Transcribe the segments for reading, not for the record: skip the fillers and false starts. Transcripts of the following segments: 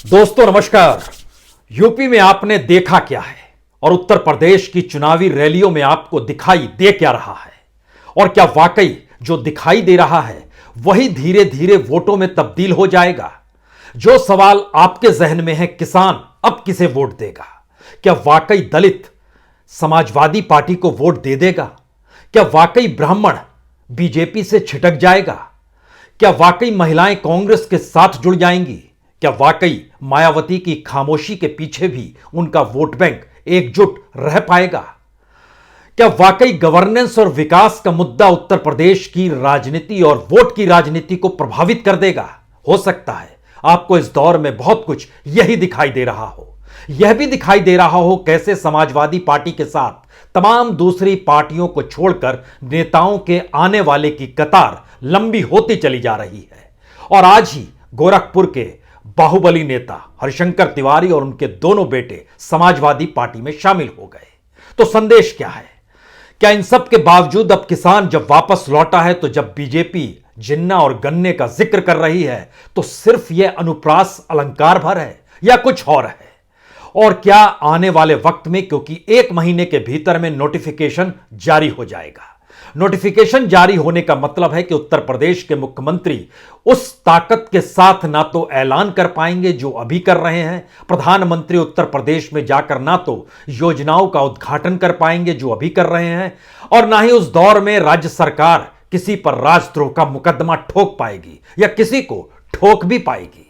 दोस्तों नमस्कार। यूपी में आपने देखा क्या है और उत्तर प्रदेश की चुनावी रैलियों में आपको दिखाई दे क्या रहा है, और क्या वाकई जो दिखाई दे रहा है वही धीरे धीरे वोटों में तब्दील हो जाएगा? जो सवाल आपके जहन में है, किसान अब किसे वोट देगा? क्या वाकई दलित समाजवादी पार्टी को वोट दे देगा? क्या वाकई ब्राह्मण बीजेपी से छिटक जाएगा? क्या वाकई महिलाएं कांग्रेस के साथ जुड़ जाएंगी? क्या वाकई मायावती की खामोशी के पीछे भी उनका वोट बैंक एकजुट रह पाएगा? क्या वाकई गवर्नेंस और विकास का मुद्दा उत्तर प्रदेश की राजनीति और वोट की राजनीति को प्रभावित कर देगा? हो सकता है आपको इस दौर में बहुत कुछ यही दिखाई दे रहा हो। यह भी दिखाई दे रहा हो कैसे समाजवादी पार्टी के साथ तमाम दूसरी पार्टियों को छोड़कर नेताओं के आने वाले की कतार लंबी होती चली जा रही है। और आज ही गोरखपुर के बाहुबली नेता हरिशंकर तिवारी और उनके दोनों बेटे समाजवादी पार्टी में शामिल हो गए। तो संदेश क्या है? क्या इन सब के बावजूद अब किसान जब वापस लौटा है, तो जब बीजेपी जिन्ना और गन्ने का जिक्र कर रही है, तो सिर्फ यह अनुप्रास अलंकार भर है या कुछ और है? और क्या आने वाले वक्त में, क्योंकि 1 महीने के भीतर में नोटिफिकेशन जारी हो जाएगा। नोटिफिकेशन जारी होने का मतलब है कि उत्तर प्रदेश के मुख्यमंत्री उस ताकत के साथ ना तो ऐलान कर पाएंगे जो अभी कर रहे हैं, प्रधानमंत्री उत्तर प्रदेश में जाकर ना तो योजनाओं का उद्घाटन कर पाएंगे जो अभी कर रहे हैं, और ना ही उस दौर में राज्य सरकार किसी पर राजद्रोह का मुकदमा ठोक पाएगी या किसी को ठोक भी पाएगी,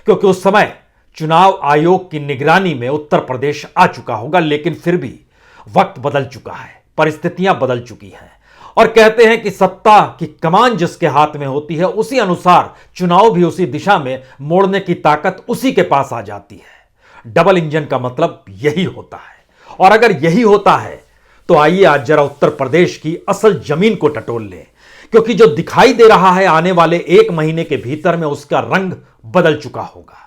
क्योंकि उस समय चुनाव आयोग की निगरानी में उत्तर प्रदेश आ चुका होगा। लेकिन फिर भी वक्त बदल चुका है, परिस्थितियां बदल चुकी हैं, और कहते हैं कि सत्ता की कमान जिसके हाथ में होती है उसी अनुसार चुनाव भी उसी दिशा में मोड़ने की ताकत उसी के पास आ जाती है। डबल इंजन का मतलब यही होता है। और अगर यही होता है तो आइए आज जरा उत्तर प्रदेश की असल जमीन को टटोल लें, क्योंकि जो दिखाई दे रहा है आने वाले 1 महीने के भीतर में उसका रंग बदल चुका होगा।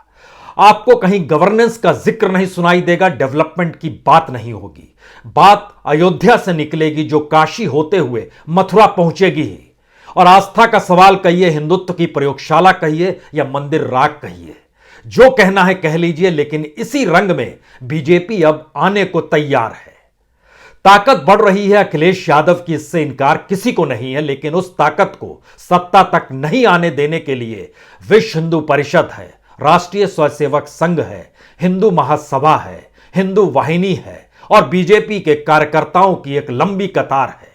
आपको कहीं गवर्नेंस का जिक्र नहीं सुनाई देगा, डेवलपमेंट की बात नहीं होगी। बात अयोध्या से निकलेगी जो काशी होते हुए मथुरा पहुंचेगी ही। और आस्था का सवाल कहिए, हिंदुत्व की प्रयोगशाला कहिए या मंदिर राग कहिए, जो कहना है कह लीजिए, लेकिन इसी रंग में बीजेपी अब आने को तैयार है। ताकत बढ़ रही है अखिलेश यादव की, इससे इनकार किसी को नहीं है, लेकिन उस ताकत को सत्ता तक नहीं आने देने के लिए विश्व हिंदू परिषद है, राष्ट्रीय स्वयंसेवक संघ है, हिंदू महासभा है, हिंदू वाहिनी है और बीजेपी के कार्यकर्ताओं की एक लंबी कतार है।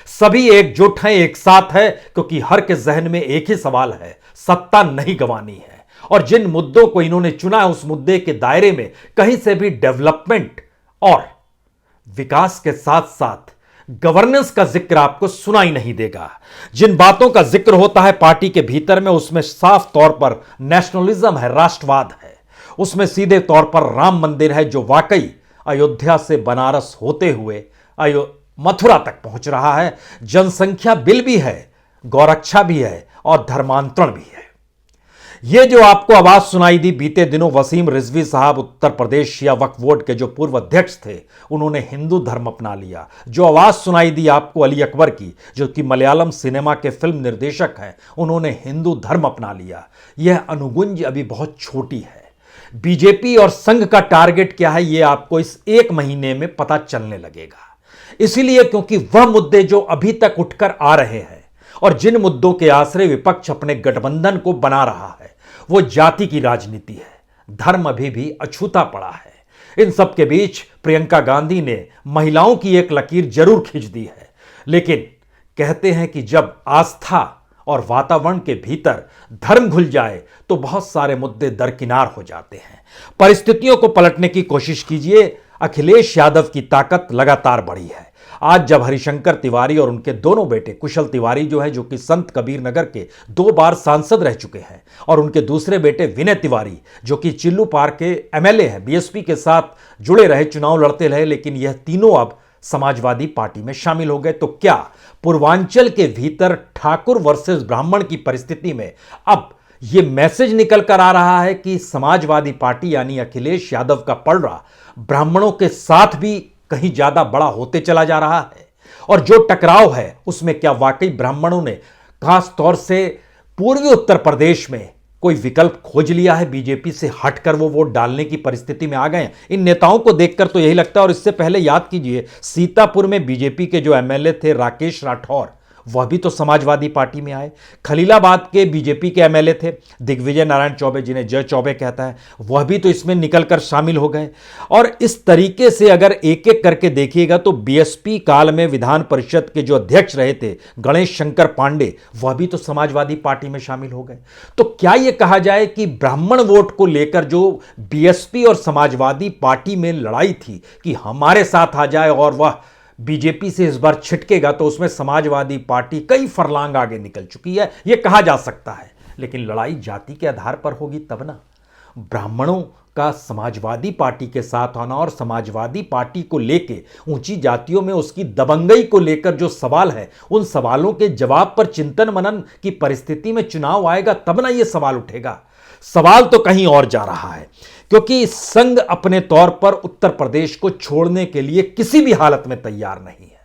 सभी एकजुट हैं, एक साथ है, क्योंकि हर के जहन में एक ही सवाल है, सत्ता नहीं गंवानी है। और जिन मुद्दों को इन्होंने चुना है उस मुद्दे के दायरे में कहीं से भी डेवलपमेंट और विकास के साथ साथ गवर्नेंस का जिक्र आपको सुनाई नहीं देगा। जिन बातों का जिक्र होता है पार्टी के भीतर में, उसमें साफ तौर पर नेशनलिज्म है, राष्ट्रवाद है, उसमें सीधे तौर पर राम मंदिर है जो वाकई अयोध्या से बनारस होते हुए मथुरा तक पहुंच रहा है। जनसंख्या बिल भी है, गौरक्षा भी है और धर्मांतरण भी है। यह जो आपको आवाज सुनाई दी बीते दिनों, वसीम रिजवी साहब उत्तर प्रदेश शिया वक्फ बोर्ड के जो पूर्व अध्यक्ष थे, उन्होंने हिंदू धर्म अपना लिया। जो आवाज सुनाई दी आपको अली अकबर की, जो कि मलयालम सिनेमा के फिल्म निर्देशक हैं, उन्होंने हिंदू धर्म अपना लिया। यह अनुगुंज अभी बहुत छोटी है। बीजेपी और संघ का टारगेट क्या है यह आपको इस 1 महीने में पता चलने लगेगा। इसीलिए क्योंकि वह मुद्दे जो अभी तक उठकर आ रहे हैं और जिन मुद्दों के आश्रय विपक्ष अपने गठबंधन को बना रहा है, वो जाति की राजनीति है। धर्म अभी भी अछूता पड़ा है। इन सब के बीच प्रियंका गांधी ने महिलाओं की एक लकीर जरूर खींच दी है, लेकिन कहते हैं कि जब आस्था और वातावरण के भीतर धर्म घुल जाए तो बहुत सारे मुद्दे दरकिनार हो जाते हैं। परिस्थितियों को पलटने की कोशिश कीजिए। अखिलेश यादव की ताकत लगातार बढ़ी है। आज जब हरिशंकर तिवारी और उनके दोनों बेटे कुशल तिवारी जो है, जो कि संत कबीर नगर के 2 बार सांसद रह चुके हैं, और उनके दूसरे बेटे विनय तिवारी जो कि चिल्लू पार के एमएलए हैं, बीएसपी के साथ जुड़े रहे, चुनाव लड़ते रहे, लेकिन यह तीनों अब समाजवादी पार्टी में शामिल हो गए। तो क्या पूर्वांचल के भीतर ठाकुर वर्सेस ब्राह्मण की परिस्थिति में अब यह मैसेज निकल कर आ रहा है कि समाजवादी पार्टी यानी अखिलेश यादव का पलड़ा ब्राह्मणों के साथ भी कहीं ज्यादा बड़ा होते चला जा रहा है? और जो टकराव है उसमें क्या वाकई ब्राह्मणों ने खास तौर से पूर्वी उत्तर प्रदेश में कोई विकल्प खोज लिया है, बीजेपी से हटकर वो वोट डालने की परिस्थिति में आ गए हैं? इन नेताओं को देखकर तो यही लगता है। और इससे पहले याद कीजिए, सीतापुर में बीजेपी के जो एमएलए थे राकेश राठौर, वह भी तो समाजवादी पार्टी में आए। खलीलाबाद के बीजेपी के एमएलए थे दिग्विजय नारायण चौबे, जिन्हें जय चौबे कहता है, वह भी तो इसमें निकलकर शामिल हो गए। और इस तरीके से अगर एक एक करके देखिएगा तो बीएसपी काल में विधान परिषद के जो अध्यक्ष रहे थे गणेश शंकर पांडे, वह भी तो समाजवादी पार्टी में शामिल हो गए। तो क्या यह कहा जाए कि ब्राह्मण वोट को लेकर जो बीएसपी और समाजवादी पार्टी में लड़ाई थी कि हमारे साथ आ जाए और वह बीजेपी से इस बार छिटकेगा, तो उसमें समाजवादी पार्टी कई फरलांग आगे निकल चुकी है, यह कहा जा सकता है। लेकिन लड़ाई जाति के आधार पर होगी तब ना। ब्राह्मणों का समाजवादी पार्टी के साथ आना और समाजवादी पार्टी को लेके ऊंची जातियों में उसकी दबंगई को लेकर जो सवाल है, उन सवालों के जवाब पर चिंतन मनन की परिस्थिति में चुनाव आएगा तब ना यह सवाल उठेगा। सवाल तो कहीं और जा रहा है, क्योंकि संघ अपने तौर पर उत्तर प्रदेश को छोड़ने के लिए किसी भी हालत में तैयार नहीं है।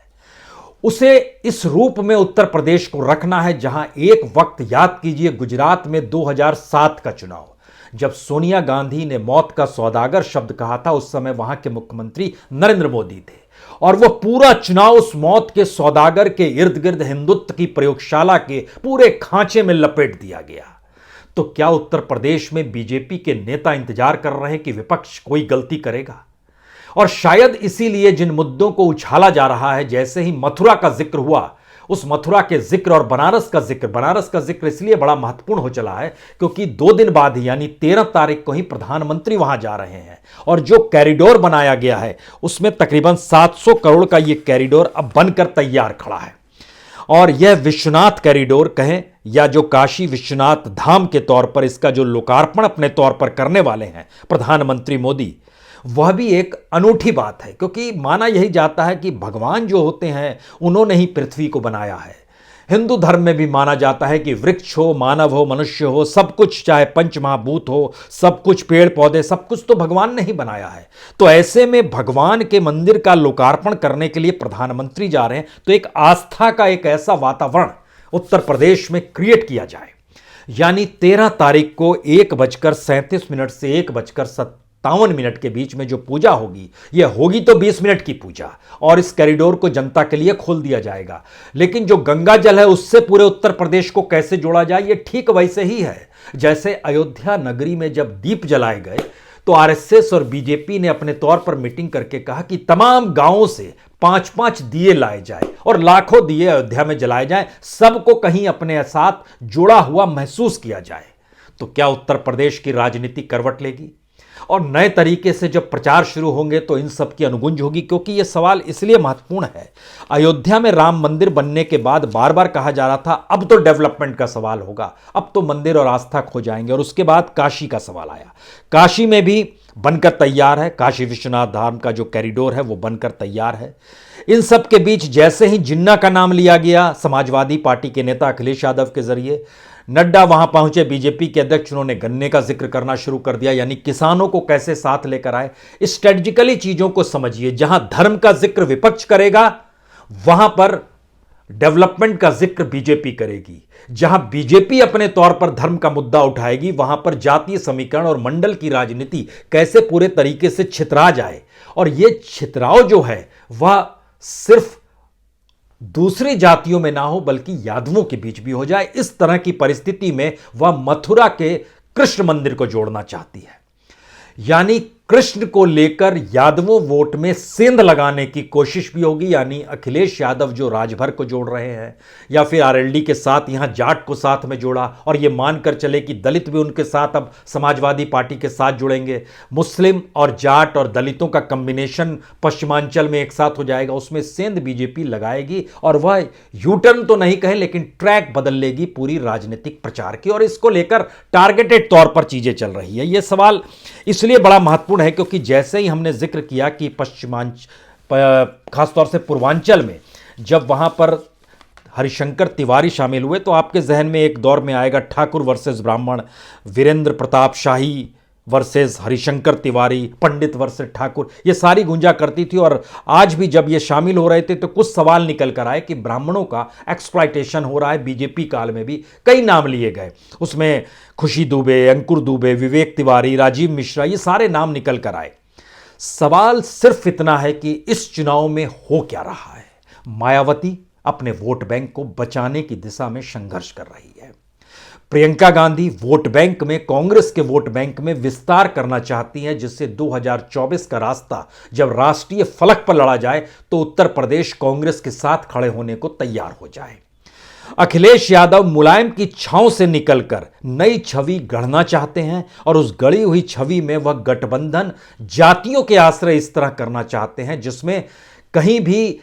उसे इस रूप में उत्तर प्रदेश को रखना है जहां एक वक्त, याद कीजिए, गुजरात में 2007 का चुनाव, जब सोनिया गांधी ने मौत का सौदागर शब्द कहा था, उस समय वहां के मुख्यमंत्री नरेंद्र मोदी थे। और वह पूरा चुनाव उस मौत के सौदागर के इर्द गिर्द हिंदुत्व की प्रयोगशाला के पूरे खांचे में लपेट दिया गया। तो क्या उत्तर प्रदेश में बीजेपी के नेता इंतजार कर रहे हैं कि विपक्ष कोई गलती करेगा? और शायद इसीलिए जिन मुद्दों को उछाला जा रहा है, जैसे ही मथुरा का जिक्र हुआ, उस मथुरा के जिक्र और बनारस का जिक्र इसलिए बड़ा महत्वपूर्ण हो चला है क्योंकि 2 दिन बाद ही, यानी 13 तारीख को ही प्रधानमंत्री वहां जा रहे हैं। और जो कॉरिडोर बनाया गया है उसमें तकरीबन 700 करोड़ का यह कॉरिडोर अब बनकर तैयार खड़ा है। और यह विश्वनाथ कॉरिडोर कहें या जो काशी विश्वनाथ धाम के तौर पर इसका जो लोकार्पण अपने तौर पर करने वाले हैं प्रधानमंत्री मोदी, वह भी एक अनूठी बात है। क्योंकि माना यही जाता है कि भगवान जो होते हैं उन्होंने ही पृथ्वी को बनाया है। हिंदू धर्म में भी माना जाता है कि वृक्ष हो, मानव हो, मनुष्य हो, सब कुछ, चाहे पंचमहाभूत हो, सब कुछ, पेड़ पौधे, सब कुछ तो भगवान ने ही बनाया है। तो ऐसे में भगवान के मंदिर का लोकार्पण करने के लिए प्रधानमंत्री जा रहे हैं, तो एक आस्था का एक ऐसा वातावरण उत्तर प्रदेश में क्रिएट किया जाए। यानी 13 तारीख को 1:37 से 1:57 के बीच में जो पूजा होगी, यह होगी तो 20 मिनट की पूजा, और इस कॉरिडोर को जनता के लिए खोल दिया जाएगा। लेकिन जो गंगा जल है उससे पूरे उत्तर प्रदेश को कैसे जोड़ा जाए, यह ठीक वैसे ही है जैसे अयोध्या नगरी में जब दीप जलाए गए तो आरएसएस और बीजेपी ने अपने तौर पर मीटिंग करके कहा कि तमाम गांवों से 5-5 दिए लाए जाए और लाखों दिए अयोध्या में जलाए जाएं, सबको कहीं अपने साथ जुड़ा हुआ महसूस किया जाए। तो क्या उत्तर प्रदेश की राजनीति करवट लेगी? और नए तरीके से जब प्रचार शुरू होंगे तो इन सब की अनुगुंज होगी। क्योंकि यह सवाल इसलिए महत्वपूर्ण है, अयोध्या में राम मंदिर बनने के बाद बार बार कहा जा रहा था अब तो डेवलपमेंट का सवाल होगा, अब तो मंदिर और आस्था खो जाएंगे। और उसके बाद काशी का सवाल आया, काशी में भी बनकर तैयार है, काशी विश्वनाथ धाम का जो कॉरिडोर है वो बनकर तैयार है। इन सब के बीच जैसे ही जिन्ना का नाम लिया गया समाजवादी पार्टी के नेता अखिलेश यादव के जरिए, नड्डा वहां पहुंचे, बीजेपी के अध्यक्ष, उन्होंने गन्ने का जिक्र करना शुरू कर दिया, यानी किसानों को कैसे साथ लेकर आए। स्ट्रेटेजिकली चीजों को समझिए, जहां धर्म का जिक्र विपक्ष करेगा वहां पर डेवलपमेंट का जिक्र बीजेपी करेगी, जहां बीजेपी अपने तौर पर धर्म का मुद्दा उठाएगी वहां पर जातीय समीकरण और मंडल की राजनीति कैसे पूरे तरीके से छितरा जाए। और यह छितराव जो है वह सिर्फ दूसरी जातियों में ना हो बल्कि यादवों के बीच भी हो जाए। इस तरह की परिस्थिति में वह मथुरा के कृष्ण मंदिर को जोड़ना चाहती है, यानी कृष्ण को लेकर यादवों वोट में सेंध लगाने की कोशिश भी होगी। यानी अखिलेश यादव जो राजभर को जोड़ रहे हैं या फिर आरएलडी के साथ यहां जाट को साथ में जोड़ा, और यह मानकर चले कि दलित भी उनके साथ अब समाजवादी पार्टी के साथ जुड़ेंगे, मुस्लिम और जाट और दलितों का कॉम्बिनेशन पश्चिमांचल में एक साथ हो जाएगा, उसमें सेंध बीजेपी लगाएगी और वह यूटर्न तो नहीं कहे लेकिन ट्रैक बदल लेगी पूरी राजनीतिक प्रचार की। और इसको लेकर टारगेटेड तौर पर चीजें चल रही है। यह सवाल इसलिए बड़ा महत्वपूर्ण है क्योंकि जैसे ही हमने जिक्र किया कि खासतौर से पूर्वांचल में जब वहां पर हरिशंकर तिवारी शामिल हुए तो आपके जहन में एक दौर में आएगा ठाकुर वर्सेस ब्राह्मण, वीरेंद्र प्रताप शाही वर्सेस हरिशंकर तिवारी, पंडित वर्सेस ठाकुर, ये सारी गूंजा करती थी। और आज भी जब ये शामिल हो रहे थे तो कुछ सवाल निकल कर आए कि ब्राह्मणों का एक्सप्लॉयटेशन हो रहा है। बीजेपी काल में भी कई नाम लिए गए, उसमें खुशी दुबे, अंकुर दुबे, विवेक तिवारी, राजीव मिश्रा, ये सारे नाम निकल कर आए। सवाल सिर्फ इतना है कि इस चुनाव में हो क्या रहा है। मायावती अपने वोट बैंक को बचाने की दिशा में संघर्ष कर रही है। प्रियंका गांधी वोट बैंक में, कांग्रेस के वोट बैंक में विस्तार करना चाहती हैं, जिससे 2024 का रास्ता जब राष्ट्रीय फलक पर लड़ा जाए तो उत्तर प्रदेश कांग्रेस के साथ खड़े होने को तैयार हो जाए। अखिलेश यादव मुलायम की छांव से निकलकर नई छवि गढ़ना चाहते हैं और उस गढ़ी हुई छवि में वह गठबंधन जातियों के आश्रय इस तरह करना चाहते हैं जिसमें कहीं भी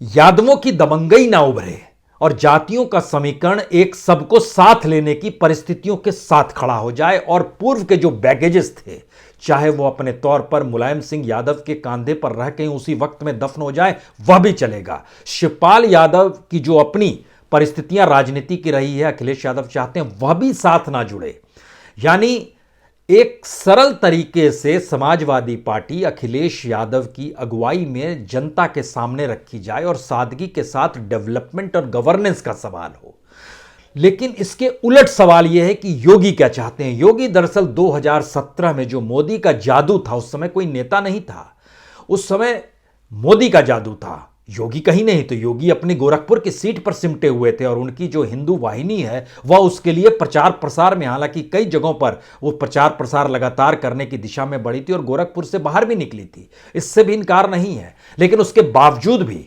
यादवों की दबंगई ना उभरे और जातियों का समीकरण एक सबको साथ लेने की परिस्थितियों के साथ खड़ा हो जाए और पूर्व के जो बैगेजेस थे, चाहे वो अपने तौर पर मुलायम सिंह यादव के कंधे पर रह कहीं उसी वक्त में दफन हो जाए, वह भी चलेगा। शिवपाल यादव की जो अपनी परिस्थितियां राजनीति की रही है, अखिलेश यादव चाहते हैं वह भी साथ ना जुड़े। यानी एक सरल तरीके से समाजवादी पार्टी अखिलेश यादव की अगुवाई में जनता के सामने रखी जाए और सादगी के साथ डेवलपमेंट और गवर्नेंस का सवाल हो। लेकिन इसके उलट सवाल यह है कि योगी क्या चाहते हैं। योगी दरअसल 2017 में जो मोदी का जादू था, उस समय कोई नेता नहीं था, उस समय मोदी का जादू था, योगी कहीं नहीं। तो योगी अपनी गोरखपुर की सीट पर सिमटे हुए थे और उनकी जो हिंदू वाहिनी है वह उसके लिए प्रचार प्रसार में, हालांकि कई जगहों पर वो प्रचार प्रसार लगातार करने की दिशा में बढ़ी थी और गोरखपुर से बाहर भी निकली थी, इससे भी इनकार नहीं है। लेकिन उसके बावजूद भी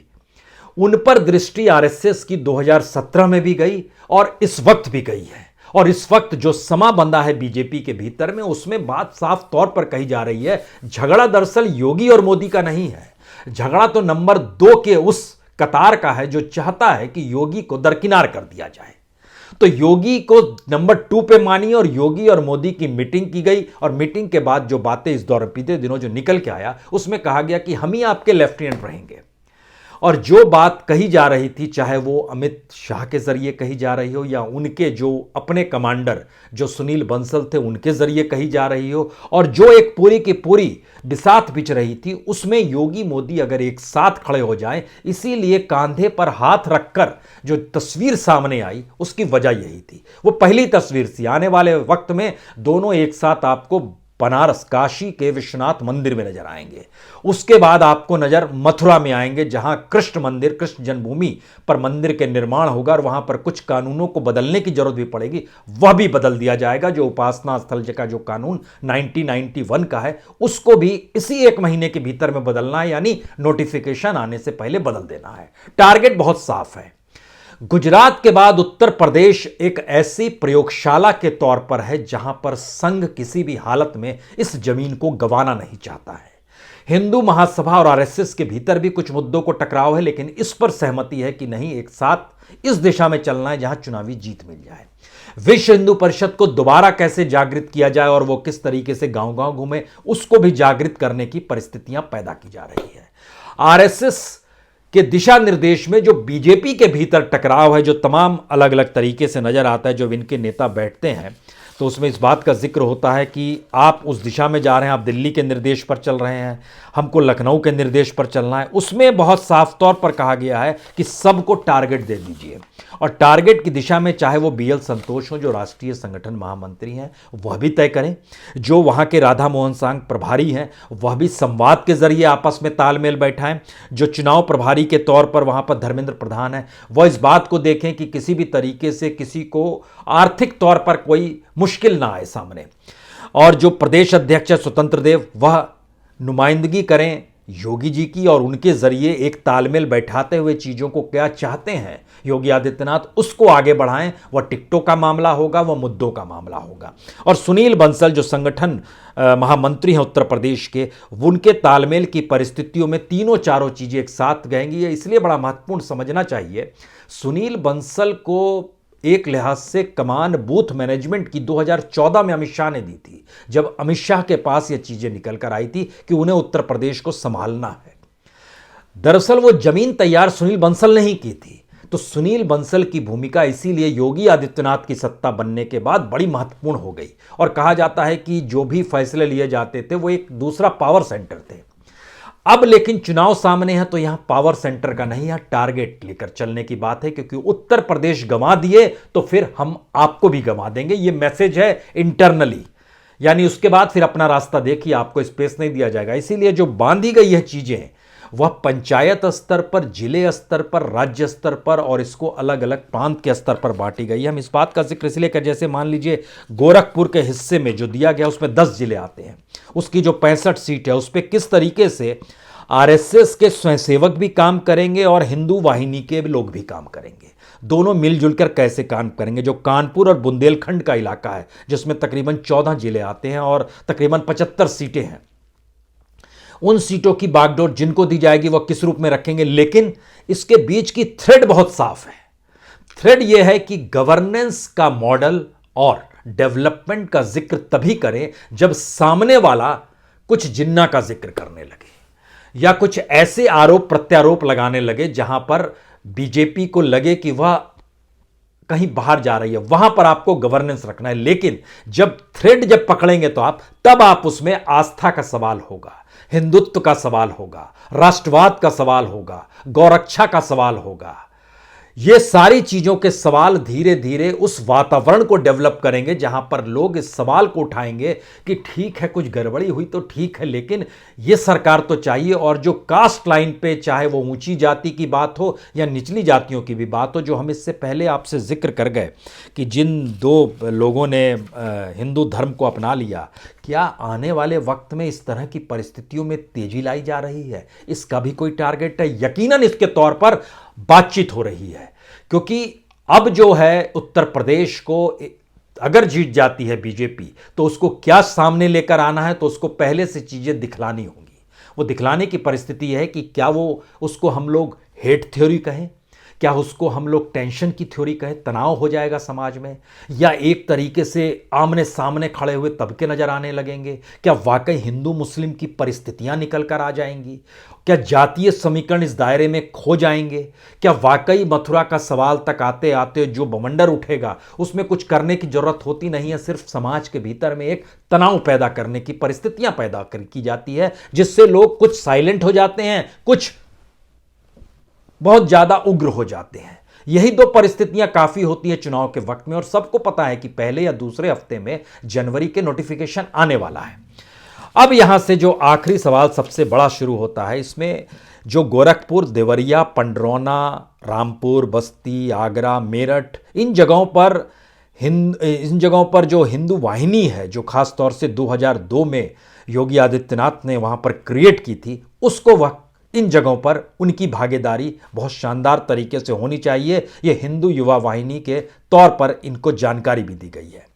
उन पर दृष्टि आरएसएस की 2017 में भी गई और इस वक्त भी गई है। और इस वक्त जो समा बंधा है बीजेपी के भीतर में, उसमें बात साफ तौर पर कही जा रही है, झगड़ा दरअसल योगी और मोदी का नहीं है, झगड़ा तो नंबर 2 के उस कतार का है जो चाहता है कि योगी को दरकिनार कर दिया जाए। तो योगी को नंबर 2 पे मानिए और योगी और मोदी की मीटिंग की गई और मीटिंग के बाद जो बातें इस दौरान बीते दिनों जो निकल के आया, उसमें कहा गया कि हम ही आपके लेफ्टिनेंट रहेंगे। और जो बात कही जा रही थी, चाहे वो अमित शाह के जरिए कही जा रही हो या उनके जो अपने कमांडर जो सुनील बंसल थे उनके जरिए कही जा रही हो, और जो एक पूरी की पूरी बिसात बिछ रही थी, उसमें योगी मोदी अगर एक साथ खड़े हो जाएं, इसीलिए कांधे पर हाथ रखकर जो तस्वीर सामने आई उसकी वजह यही थी। वो पहली तस्वीर थी। आने वाले वक्त में दोनों एक साथ आपको बनारस काशी के विश्वनाथ मंदिर में नजर आएंगे, उसके बाद आपको नजर मथुरा में आएंगे जहां कृष्ण मंदिर, कृष्ण जन्मभूमि पर मंदिर के निर्माण होगा और वहां पर कुछ कानूनों को बदलने की जरूरत भी पड़ेगी, वह भी बदल दिया जाएगा। जो उपासना स्थल का जो कानून 1991 का है उसको भी इसी 1 महीने के भीतर में बदलना है, यानी नोटिफिकेशन आने से पहले बदल देना है। टारगेट बहुत साफ है। गुजरात के बाद उत्तर प्रदेश एक ऐसी प्रयोगशाला के तौर पर है जहां पर संघ किसी भी हालत में इस जमीन को गंवाना नहीं चाहता है। हिंदू महासभा और आरएसएस के भीतर भी कुछ मुद्दों को टकराव है, लेकिन इस पर सहमति है कि नहीं, एक साथ इस दिशा में चलना है जहां चुनावी जीत मिल जाए। विश्व हिंदू परिषद को दोबारा कैसे जागृत किया जाए और वो किस तरीके से गांव गांव घूमे, उसको भी जागृत करने की परिस्थितियां पैदा की जा रही है। आरएसएस के दिशा निर्देश में जो बीजेपी के भीतर टकराव है, जो तमाम अलग अलग तरीके से नजर आता है, जो इनके नेता बैठते हैं तो उसमें इस बात का जिक्र होता है कि आप उस दिशा में जा रहे हैं, आप दिल्ली के निर्देश पर चल रहे हैं, हमको लखनऊ के निर्देश पर चलना है। उसमें बहुत साफ तौर पर कहा गया है कि सबको टारगेट दे दीजिए, और टारगेट की दिशा में चाहे वो बीएल संतोष हो जो राष्ट्रीय संगठन महामंत्री हैं, वह भी तय करें, जो वहाँ के राधा मोहन सांग प्रभारी हैं वह भी संवाद के जरिए आपस में तालमेल बैठाएं, जो चुनाव प्रभारी के तौर पर वहाँ पर धर्मेंद्र प्रधान है वह इस बात को देखें कि किसी भी तरीके से किसी को आर्थिक तौर पर कोई मुश्किल ना आए सामने, और जो प्रदेश अध्यक्ष है स्वतंत्र देव वह नुमाइंदगी करें योगी जी की और उनके जरिए एक तालमेल बैठाते हुए चीज़ों को क्या चाहते हैं योगी आदित्यनाथ उसको आगे बढ़ाएं। वह टिकटों का मामला होगा, वह मुद्दों का मामला होगा। और सुनील बंसल जो संगठन महामंत्री हैं उत्तर प्रदेश के, उनके तालमेल की परिस्थितियों में तीनों चारों चीज़ें एक साथ गएंगी। ये इसलिए बड़ा महत्वपूर्ण समझना चाहिए। सुनील बंसल को एक लिहाज से कमान बूथ मैनेजमेंट की 2014 में अमित शाह ने दी थी, जब अमित शाह के पास ये चीजें निकल कर आई थी कि उन्हें उत्तर प्रदेश को संभालना है। दरअसल वो जमीन तैयार सुनील बंसल ने ही की थी। तो सुनील बंसल की भूमिका इसीलिए योगी आदित्यनाथ की सत्ता बनने के बाद बड़ी महत्वपूर्ण हो गई, और कहा जाता है कि जो भी फैसले लिए जाते थे वो एक दूसरा पावर सेंटर थे। अब लेकिन चुनाव सामने है तो यहां पावर सेंटर का नहीं, यहां टारगेट लेकर चलने की बात है, क्योंकि उत्तर प्रदेश गंवा दिए तो फिर हम आपको भी गंवा देंगे, ये मैसेज है इंटरनली। यानी उसके बाद फिर अपना रास्ता देखिए, आपको स्पेस नहीं दिया जाएगा। इसीलिए जो बांधी गई है चीजें वह पंचायत स्तर पर, जिले स्तर पर, राज्य स्तर पर और इसको अलग अलग प्रांत के स्तर पर बांटी गई है। हम इस बात का जिक्र इसलिए कर, जैसे मान लीजिए गोरखपुर के हिस्से में जो दिया गया उसमें 10 जिले आते हैं, उसकी जो 65 सीट है उस पर किस तरीके से आरएसएस के स्वयंसेवक भी काम करेंगे और हिंदू वाहिनी के लोग भी काम करेंगे, दोनों मिलजुल कर कैसे काम करेंगे। जो कानपुर और बुंदेलखंड का इलाका है जिसमें तकरीबन 14 जिले आते हैं और तकरीबन 75 सीटें हैं, उन सीटों की बागडोर जिनको दी जाएगी वह किस रूप में रखेंगे। लेकिन इसके बीच की थ्रेड बहुत साफ है। थ्रेड यह है कि गवर्नेंस का मॉडल और डेवलपमेंट का जिक्र तभी करें जब सामने वाला कुछ जिन्ना का जिक्र करने लगे या कुछ ऐसे आरोप प्रत्यारोप लगाने लगे जहां पर बीजेपी को लगे कि वह कहीं बाहर जा रही है, वहां पर आपको गवर्नेंस रखना है। लेकिन जब थ्रेड जब पकड़ेंगे तो तब आप उसमें आस्था का सवाल होगा, हिंदुत्व का सवाल होगा, राष्ट्रवाद का सवाल होगा, गौरक्षा का सवाल होगा। ये सारी चीजों के सवाल धीरे धीरे उस वातावरण को डेवलप करेंगे जहां पर लोग इस सवाल को उठाएंगे कि ठीक है कुछ गड़बड़ी हुई तो ठीक है, लेकिन ये सरकार तो चाहिए। और जो कास्ट लाइन पे, चाहे वो ऊंची जाति की बात हो या निचली जातियों की भी बात हो, जो हम इससे पहले आपसे जिक्र कर गए कि जिन 2 लोगों ने हिंदू धर्म को अपना लिया, क्या आने वाले वक्त में इस तरह की परिस्थितियों में तेजी लाई जा रही है? इसका भी कोई टारगेट है? यकीनन इसके तौर पर बातचीत हो रही है, क्योंकि अब जो है उत्तर प्रदेश को अगर जीत जाती है बीजेपी तो उसको क्या सामने लेकर आना है, तो उसको पहले से चीजें दिखलानी होंगी। वो दिखलाने की परिस्थिति है कि क्या वो उसको हम लोग हेट थ्योरी कहें, क्या उसको हम लोग टेंशन की थ्योरी कहें, तनाव हो जाएगा समाज में, या एक तरीके से आमने सामने खड़े हुए तबके नजर आने लगेंगे? क्या वाकई हिंदू मुस्लिम की परिस्थितियां निकल कर आ जाएंगी? क्या जातीय समीकरण इस दायरे में खो जाएंगे? क्या वाकई मथुरा का सवाल तक आते आते जो बवंडर उठेगा उसमें कुछ करने की जरूरत होती नहीं है, सिर्फ समाज के भीतर में एक तनाव पैदा करने की परिस्थितियां पैदा की जाती है, जिससे लोग कुछ साइलेंट हो जाते हैं, कुछ बहुत ज्यादा उग्र हो जाते हैं। यही 2 परिस्थितियां काफी होती है चुनाव के वक्त में, और सबको पता है कि पहले या दूसरे हफ्ते में जनवरी के नोटिफिकेशन आने वाला है। अब यहां से जो आखिरी सवाल सबसे बड़ा शुरू होता है, इसमें जो गोरखपुर, देवरिया, पंडरौना, रामपुर, बस्ती, आगरा, मेरठ, इन जगहों पर जो हिंदू वाहिनी है, जो खास तौर से 2002 में योगी आदित्यनाथ ने वहां पर क्रिएट की थी, उसको वह इन जगहों पर उनकी भागीदारी बहुत शानदार तरीके से होनी चाहिए। यह हिंदू युवा वाहिनी के तौर पर इनको जानकारी भी दी गई है।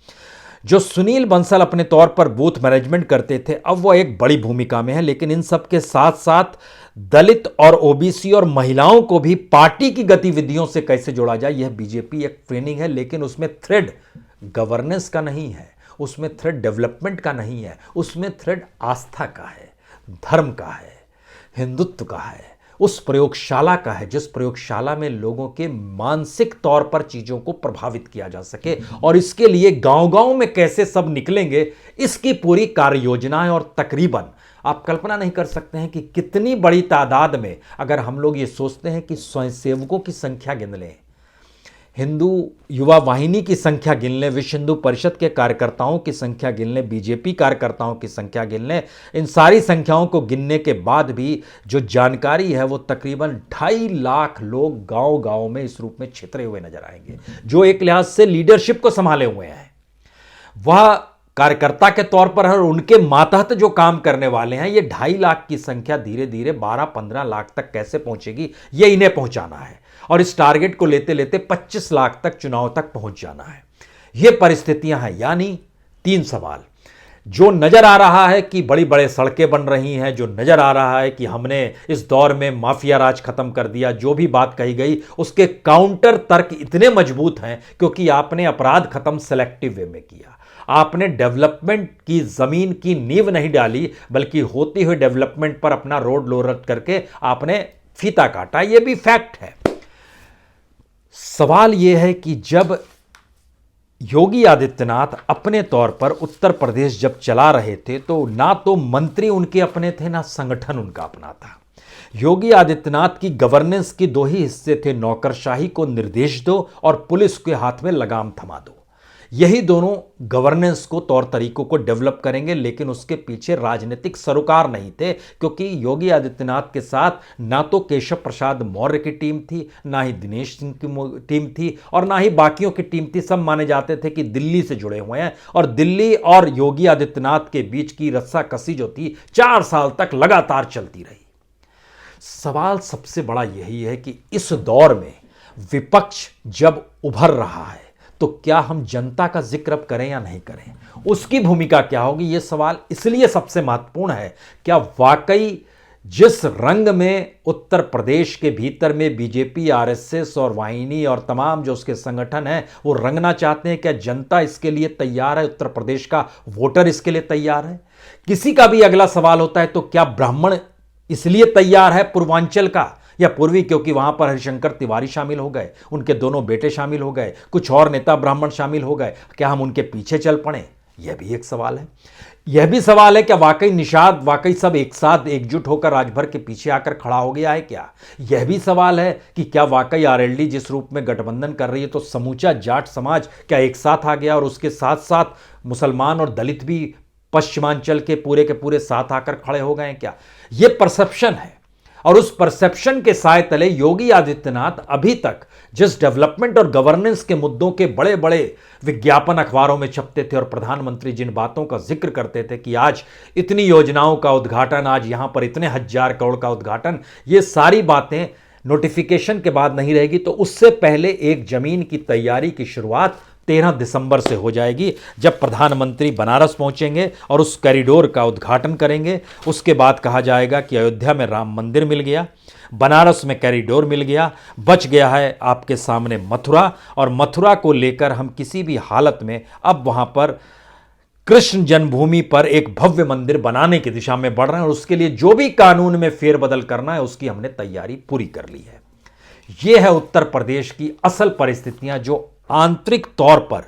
जो सुनील बंसल अपने तौर पर बूथ मैनेजमेंट करते थे, अब वह एक बड़ी भूमिका में है। लेकिन इन सब के साथ साथ दलित और ओबीसी और महिलाओं को भी पार्टी की गतिविधियों से कैसे जोड़ा जाए, यह बीजेपी एक ट्रेनिंग है। लेकिन उसमें थ्रेड गवर्नेंस का नहीं है, उसमें थ्रेड डेवलपमेंट का नहीं है, उसमें थ्रेड आस्था का है, धर्म का है, हिंदुत्व का है, उस प्रयोगशाला का है जिस प्रयोगशाला में लोगों के मानसिक तौर पर चीजों को प्रभावित किया जा सके। और इसके लिए गांव-गांव में कैसे सब निकलेंगे, इसकी पूरी कार्य योजना है। और तकरीबन आप कल्पना नहीं कर सकते हैं कि कितनी बड़ी तादाद में, अगर हम लोग ये सोचते हैं कि स्वयंसेवकों की संख्या गिन लें, हिंदू युवा वाहिनी की संख्या गिन लें, विश्व हिंदू परिषद के कार्यकर्ताओं की संख्या गिन लें, बीजेपी कार्यकर्ताओं की संख्या गिन लें, इन सारी संख्याओं को गिनने के बाद भी जो जानकारी है वो तकरीबन 2.5 लाख लोग गांव-गांव में इस रूप में छितरे हुए नजर आएंगे, जो एक लिहाज से लीडरशिप को संभाले हुए हैं। वह कार्यकर्ता के तौर पर है और उनके मातहत जो काम करने वाले हैं, ये 2.5 लाख की संख्या धीरे धीरे 12-15 लाख तक कैसे पहुंचेगी, ये इन्हें पहुंचाना है। और इस टारगेट को लेते लेते 25 लाख तक चुनाव तक पहुंच जाना है। ये परिस्थितियां हैं। यानी 3 सवाल जो नजर आ रहा है कि बड़ी बड़े सड़कें बन रही हैं, जो नजर आ रहा है कि हमने इस दौर में माफिया राज खत्म कर दिया, जो भी बात कही गई उसके काउंटर तर्क इतने मजबूत हैं क्योंकि आपने अपराध खत्म सेलेक्टिव वे में किया, आपने डेवलपमेंट की जमीन की नींव नहीं डाली, बल्कि होती हुई डेवलपमेंट पर अपना रोड लोरट करके आपने फीता काटा। यह भी फैक्ट है। सवाल यह है कि जब योगी आदित्यनाथ अपने तौर पर उत्तर प्रदेश जब चला रहे थे तो ना तो मंत्री उनके अपने थे ना संगठन उनका अपना था। योगी आदित्यनाथ की गवर्नेंस की दो ही हिस्से थे, नौकरशाही को निर्देश दो और पुलिस के हाथ में लगाम थमा दो। यही दोनों गवर्नेंस को, तौर तरीकों को डेवलप करेंगे, लेकिन उसके पीछे राजनीतिक सरोकार नहीं थे, क्योंकि योगी आदित्यनाथ के साथ ना तो केशव प्रसाद मौर्य की टीम थी, ना ही दिनेश सिंह की टीम थी और ना ही बाकियों की टीम थी। सब माने जाते थे कि दिल्ली से जुड़े हुए हैं और दिल्ली और योगी आदित्यनाथ के बीच की रस्साकसी जो थी 4 साल तक लगातार चलती रही। सवाल सबसे बड़ा यही है कि इस दौर में विपक्ष जब उभर रहा है तो क्या हम जनता का जिक्र अब करें या नहीं करें, उसकी भूमिका क्या होगी, यह सवाल इसलिए सबसे महत्वपूर्ण है। क्या वाकई जिस रंग में उत्तर प्रदेश के भीतर में बीजेपी, आरएसएस और वाहिनी और तमाम जो उसके संगठन हैं वो रंगना चाहते हैं, क्या जनता इसके लिए तैयार है? उत्तर प्रदेश का वोटर इसके लिए तैयार है? किसी का भी अगला सवाल होता है तो क्या ब्राह्मण इसलिए तैयार है पूर्वांचल का या पूर्वी, क्योंकि वहां पर हरिशंकर तिवारी शामिल हो गए, उनके दोनों बेटे शामिल हो गए, कुछ और नेता ब्राह्मण शामिल हो गए, क्या हम उनके पीछे चल पड़े? यह भी एक सवाल है। यह भी सवाल है क्या वाकई निषाद, वाकई सब एक साथ एकजुट होकर राजभर के पीछे आकर खड़ा हो गया है क्या? यह भी सवाल है कि क्या वाकई आरएलडी जिस रूप में गठबंधन कर रही है तो समूचा जाट समाज क्या एक साथ आ गया और उसके साथ साथ मुसलमान और दलित भी पश्चिमांचल के पूरे साथ आकर खड़े हो गए हैं क्या? यह परसेप्शन है और उस परसेप्शन के साए तले योगी आदित्यनाथ अभी तक जिस डेवलपमेंट और गवर्नेंस के मुद्दों के बड़े बड़े विज्ञापन अखबारों में छपते थे और प्रधानमंत्री जिन बातों का जिक्र करते थे कि आज इतनी योजनाओं का उद्घाटन, आज यहां पर इतने 1000 करोड़ का उद्घाटन, ये सारी बातें नोटिफिकेशन के बाद नहीं रहेगी तो उससे पहले एक जमीन की तैयारी की शुरुआत 13 दिसंबर से हो जाएगी, जब प्रधानमंत्री बनारस पहुंचेंगे और उस कॉरिडोर का उद्घाटन करेंगे। उसके बाद कहा जाएगा कि अयोध्या में राम मंदिर मिल गया, बनारस में कॉरिडोर मिल गया, बच गया है आपके सामने मथुरा, और मथुरा को लेकर हम किसी भी हालत में अब वहां पर कृष्ण जन्मभूमि पर एक भव्य मंदिर बनाने की दिशा में बढ़ रहे हैं और उसके लिए जो भी कानून में फेरबदल करना है उसकी हमने तैयारी पूरी कर ली है। यह है उत्तर प्रदेश की असल परिस्थितियां जो आंतरिक तौर पर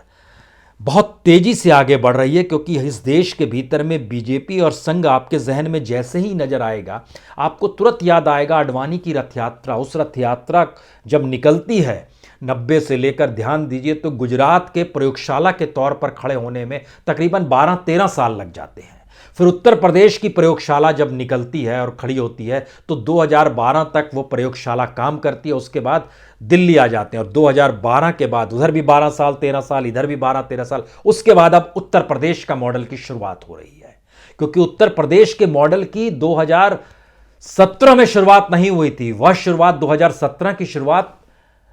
बहुत तेजी से आगे बढ़ रही है, क्योंकि इस देश के भीतर में बीजेपी और संघ आपके जहन में जैसे ही नजर आएगा आपको तुरंत याद आएगा आडवाणी की रथ यात्रा। उस रथ यात्रा जब निकलती है 90 से लेकर, ध्यान दीजिए तो गुजरात के प्रयोगशाला के तौर पर खड़े होने में तकरीबन 12-13 साल लग जाते हैं। फिर उत्तर प्रदेश की प्रयोगशाला जब निकलती है और खड़ी होती है तो 2012 तक वो प्रयोगशाला काम करती है, उसके बाद दिल्ली आ जाते हैं और 2012 के बाद उधर भी 12 साल 13 साल, इधर भी 12-13 साल, उसके बाद अब उत्तर प्रदेश का मॉडल की शुरुआत हो रही है। क्योंकि उत्तर प्रदेश के मॉडल की 2017 में शुरुआत नहीं हुई थी, वह शुरुआत 2017 की शुरुआत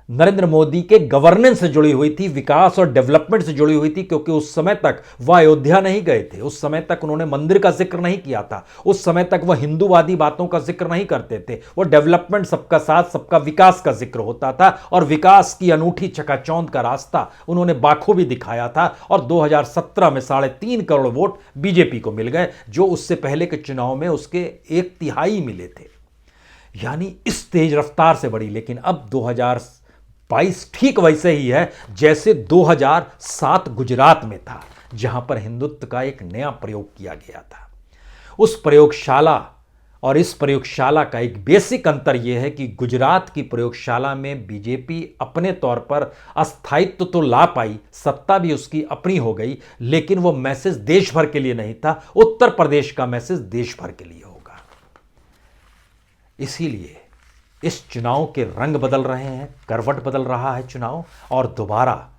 नरेंद्र मोदी के गवर्नेंस से जुड़ी हुई थी, विकास और डेवलपमेंट से जुड़ी हुई थी, क्योंकि उस समय तक वह अयोध्या नहीं गए थे, उस समय तक उन्होंने मंदिर का जिक्र नहीं किया था, उस समय तक वह हिंदूवादी बातों का जिक्र नहीं करते थे, वो डेवलपमेंट, सबका साथ सबका विकास का जिक्र होता था और विकास की अनूठी चकाचौंध का रास्ता उन्होंने बाखूबी दिखाया था। और 2017 में 3.5 करोड़ वोट बीजेपी को मिल गए, जो उससे पहले के चुनाव में उसके 1/3 मिले थे, यानी इस तेज रफ्तार से बढ़ी। लेकिन अब 2022 ठीक वैसे ही है जैसे 2007 गुजरात में था, जहां पर हिंदुत्व का एक नया प्रयोग किया गया था। उस प्रयोगशाला और इस प्रयोगशाला का एक बेसिक अंतर यह है कि गुजरात की प्रयोगशाला में बीजेपी अपने तौर पर अस्थायित्व तो ला पाई, सत्ता भी उसकी अपनी हो गई, लेकिन वो मैसेज देश भर के लिए नहीं था। उत्तर प्रदेश का मैसेज देश भर के लिए होगा। इसीलिए इस चुनाव के रंग बदल रहे हैं, करवट बदल रहा है चुनाव, और दोबारा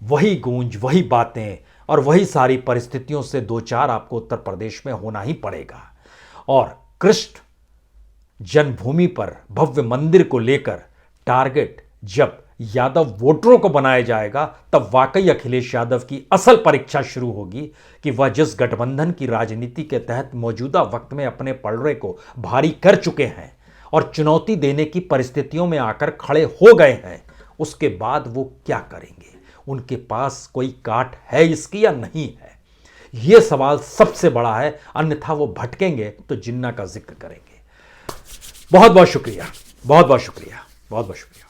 वही गूंज, वही बातें और वही सारी परिस्थितियों से दो चार आपको उत्तर प्रदेश में होना ही पड़ेगा। और कृष्ण जन्मभूमि पर भव्य मंदिर को लेकर टारगेट जब यादव वोटरों को बनाया जाएगा, तब वाकई अखिलेश यादव की असल परीक्षा शुरू होगी कि वह जिस गठबंधन की राजनीति के तहत मौजूदा वक्त में अपने पलड़े को भारी कर चुके हैं और चुनौती देने की परिस्थितियों में आकर खड़े हो गए हैं, उसके बाद वो क्या करेंगे? उनके पास कोई काट है इसकी या नहीं है? यह सवाल सबसे बड़ा है, अन्यथा वो भटकेंगे तो जिन्ना का जिक्र करेंगे। बहुत बहुत शुक्रिया, बहुत बहुत शुक्रिया, बहुत बहुत शुक्रिया।